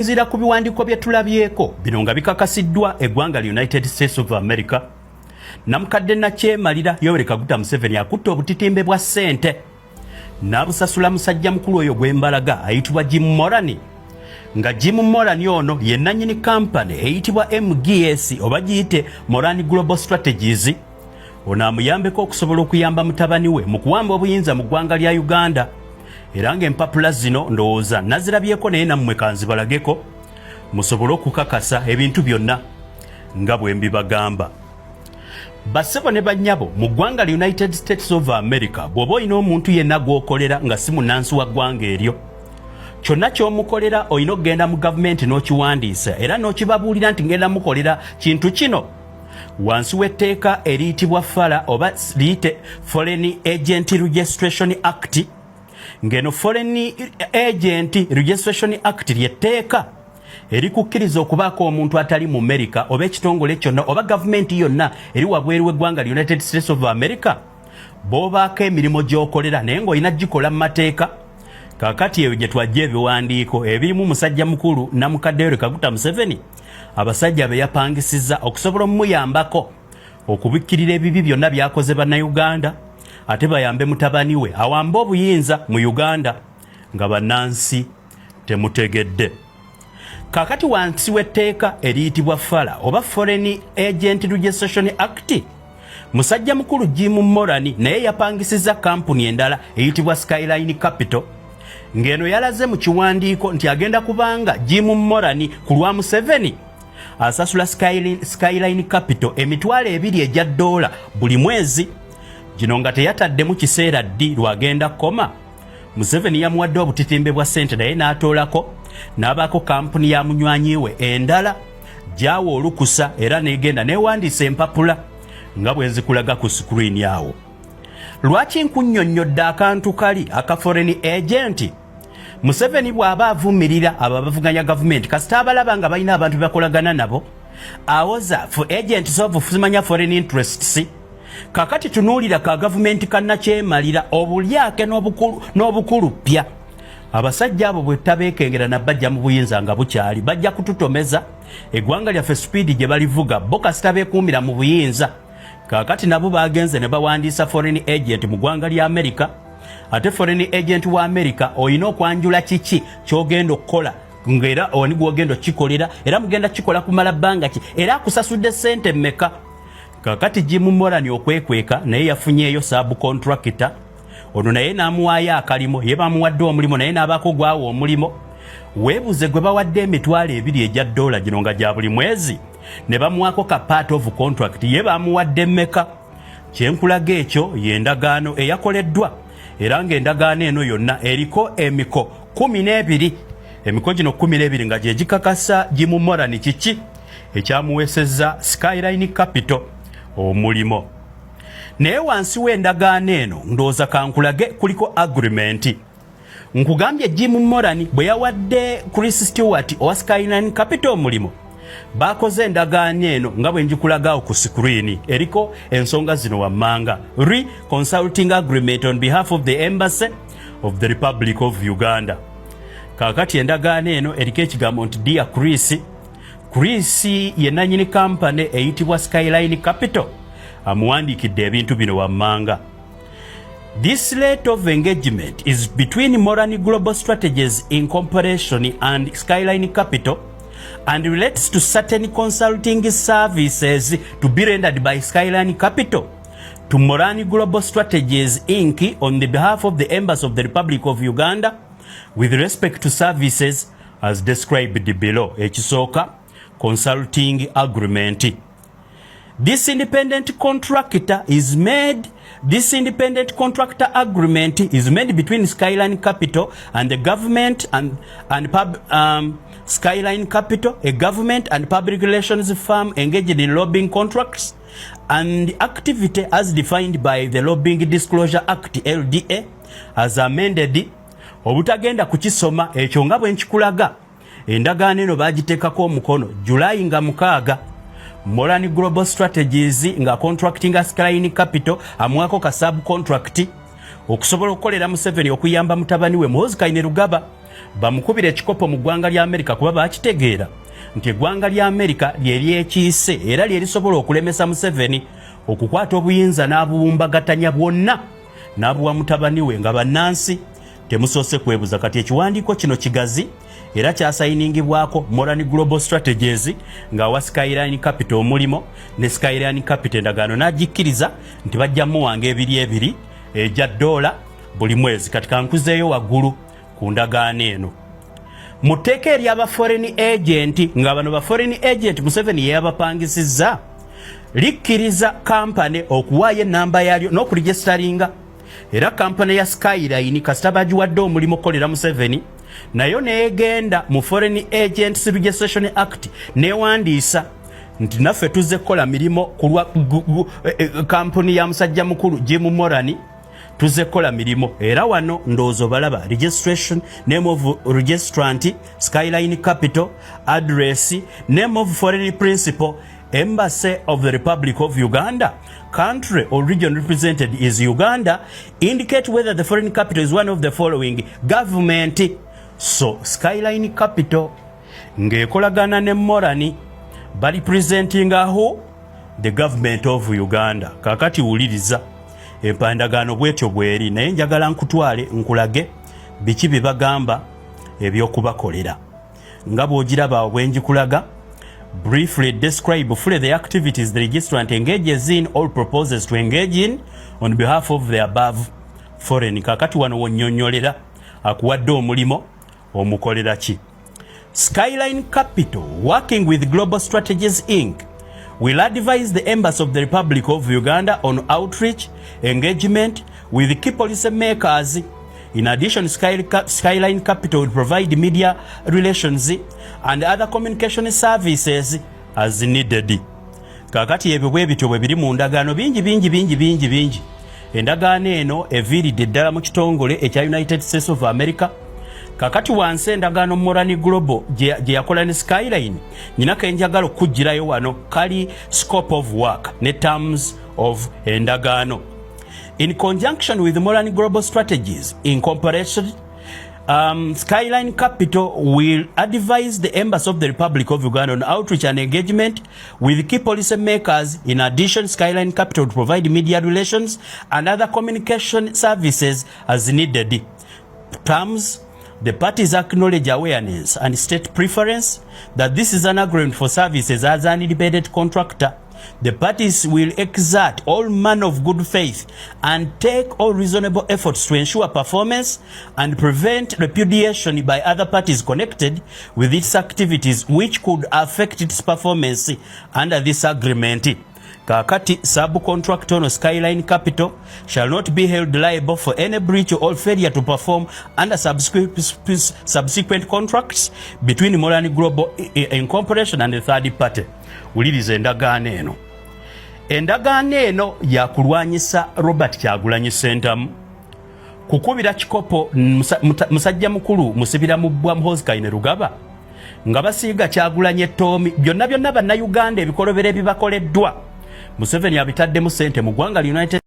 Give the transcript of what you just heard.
nzira ku biwandiiko bye tulabyeko bino nga bikakasiddwa eggwanga lya United States of America. Namukadde Nakyemalira Yoweri Kaguta Museveni akutte obutitimbe bwa ssente n'abusasula musajja mukulu oyo gw'embalaga ayitibwa Jim Morani, nga Jim Morani ono ye nannyini kampani eyitibwa MGS oba giyite Morani Global Strategies. Ono amuyambeko okusobola okuyamba mutabani we mu kuwamba obuyinza mu ggwanga lya Uganda, era ng'empapula zino ndowooza nazirabyeko naye nammwe kanzibalageko musobole okukakasa ebintu byonna nga bwe mbibagamba. Bassebo ne bannyabo mu ggwanga lya United States of America bw'oba olina omuntu yenna gw'okolera nga si munnansi wa ggwanga eryo, kyonna ky'omukolera olina okugenda mu gavumenti n'okiwandiisa era n'okibabuulira nti ngenda mukolera kintu kino wansi w'etteeka eriyitibwa FARA oba liyite Foreign Agent Registration Act. Ngeno Foreign Agent Registration Act lyetteeka erikukkiriza okubaako omuntu atali mu America oba ekitongole kyonna oba gavumenti yonna eri wabweru w'eggwanga lya United States of America bw'obaako emirimu gy'okolera naye ng'olina gikola mu mateeka. Kaakati eyo gye twajja ebiwandiiko ebirimu musajja mukulu Namukadde Yoweri Kaguta Museveni abasajja be yapangisizza okusobola omuyambako okubikkirira ebibi byonna byakoze bannayuganda ate bayambe mutabani we awambe obuyinza mu Uganda nga bannansi temutegedde. Kaakati wansi w'etteeka eriyitibwa FARA oba Foreign Agent Registration Act, musajja mukulu Jim Morani naye yapangisizza kampuni endala eyitibwa Skyline Capital, ng'eno yalaze mu kiwandiiko nti agenda kubanga Jim Morani ku lwa Museveni asasula Skyline Capital $2,000 egya dola buli mwezi. Gino nga teyataddemu kiseera ddi lwagenda koma. Museveni yamuwadde obutitimbe bwa ssente naye n'atoolako n'abaako kampuni ya munywanyi we endala gy'awa olukusa era n'egenda neewandiisa empapula nga bwe nzikulaga ku screen awo. Lwaki nkunnyonnyodde akantu kali aka foreign agent? Museveni bw'aba avumirira abo abavuganya gavumenti kasita abalaba nga balina abantu bakolagana nabo awoza for agents of simanya foreign interests. Kakati tunuulira ka gavumenti ka Nakyemalira obulyake n'obukulu pya. Abasajja abo bwe tabeekengera na bajja mu buyinza nga bukyali bajja kututomeza eggwanga lyaffe speed gye balivuga bo kasita beekuumira mu buyinza. Kakati nabo bagenze ne bawandiisa foreign agent mu ggwanga lya America. Ate foreign agent wa America oyina okwanjula kiki ky'ogenda okukola ng'era oni gw'ogenda okikolera era mugenda kikola kumala bbanga ki era akusasudde ssente mmeka. Kakati Jim Morani okwekweka naye yafunyeeyo subcontractor. Ono naye n'amuwaayo akalimo ye bamuwadde omulimo naye n'abaako gwawo omulimo. Weebuze gwe bawadde $2,000 egya dola gino nga gya buli mwezi ne bamuwaako ka part of contract ye bamuwadde mmeka. Kyenkulaga ekyo y'endagaano eyakoleddwa era ng'endagaano eno yonna eriko emiko 12. Emiko gino 12 nga gye gikakasa Jim Morani kiki ekyamuweesezza Skyline Capital omulimo. Naye wansi w'endagaano eno ndowooza kankulage kuliko agreement. Nkugambye Jim Morani bwe yawadde Chris Stewart owa Skyline Capital omulimo bakoze endagaano eno nga bwe njikulagaawo ku screen eriko ensonga zino wammanga. Consulting agreement on behalf of the Embassy of the Republic of Uganda. Kakati endagaano eno eriko ekigambo nti Dear Chris ye nannyini kampani eyitibwa Skyline Capital amuwandiikidde ebintu bino wammanga. This letter of engagement is between Morani Global Strategies Incorporation and Skyline Capital and relates to certain consulting services to be rendered by Skyline Capital to Morani Global Strategies Inc. on the behalf of the Embassy of the Republic of Uganda with respect to services as described below. Ekisooka consulting agreement. This independent contractor agreement is made between Skyline Capital and the government and Skyline Capital, a government and public relations firm engaged in lobbying contracts and activity as defined by the Lobbying Disclosure Act LDA as amended. Obutagenda kukisoma ekyo nga bwe nkikulaga endagaano eno bagiteekako omukono July nga 6. Morani Global Strategies nga contracting Skyline Capital amuwako ka subcontract okusobola okukolera Museveni okuyamba mutabani we Muhoozi Kainerugaba bamukubira ekikopo mu ggwanga lya Amerika kuba bakitegeera nti eggwanga lya Amerika lyeri ekiise era lyeri sobola okulemesa Museveni okukwata obuyinza n'abuwumbagatanya bwonna n'abuwa mutabani we nga bannansi temusoose kwebuza kati ekiwandiiko kino kigazi era kyasayiningibwako Morani Global Strategies nga wa Skyline Capital omulimo ne Skyline Capital endagaano n'agikkiriza nti bajja muwanga ebiri ejja $, buli mwezi. Kati kankuzeeyo waggulu ku ndagaano eno mu tteeka ery'aba foreign agent nga bano ba foreign agent Museveni yeyabapangisizza likkiriza kampani okuwaayo ennamba yalyo n'okuregistaringa era kampani ya Skyline kasita bagiwadde omulimu okolera Museveni nayo neegenda mu Foreign Agents Registration Act newandiisa nti naffe tuzze kukola mirimo kulwa kampuni ya musajja mukulu Jim Morani tuzze kukola mirimo era wano ndowooza balaba registration, name of registrant, Skyline Capital, address, name of foreign principal, Embassy of the Republic of Uganda, country or region represented is Uganda, indicate whether the foreign capital is one of the following government. So Skyline Capital ngekolagana ne Morani bali presenting who? The government of Uganda. Kakati wuliriza empandagano bwetyo bweri naye njagala nkutwale nkulage biki bibagamba ebyokubakolera nga bw'ogiraba bwenjikulaga. Briefly describe fully the activities the registrant engages in or proposes to engage in on behalf of the above foreign. Kakati wano wonnyonnyolera akuwadde omulimo omukolera ki. Skyline Capital, working with Global Strategies Inc., will advise the Embassy of the Republic of Uganda on outreach, engagement with key policy makers. In addition, Skyline Capital will provide media relations and other communication services as needed. Kakati ebyo bwe bityo bwe biri mu ndagaano bingi. Endagaano eno eviiridde ddala mu kitongole ekya United States of America. Kakati wansi endagaano Morani Global gye yakola ne Skyline nyina kenjagala okujjirayo wano kali scope of work ne terms of endagaano. In conjunction with Morani Global Strategies Incorporated, Skyline Capital will advise the Embassy of the Republic of Uganda on outreach and engagement with key policy makers. In addition, Skyline Capital will provide media relations and other communication services as needed. Terms: the parties acknowledge awareness and state preference that this is an agreement for services as an independent contractor. The parties will exert all manner of good faith and take all reasonable efforts to ensure performance and prevent repudiation by other parties connected with its activities which could affect its performance under this agreement. Kakati subcontractor on Skyline Capital shall not be held liable for any breach or failure to perform under subsequent contracts between Morani Global Incorporation and the third party. Wuliriza endagaano eno. Endagaano eno yakulwanyisa Robert Kyagulanyi Ssentamu kukubira kikopo musajja mukulu musibira mu bwa Muhozikaine Rugaba nga basiiga Kyagulanyi ettoomi byonna bannayuganda ebikolobero ebibakoleddwa Museveni abitaddemu ssente mu ggwanga United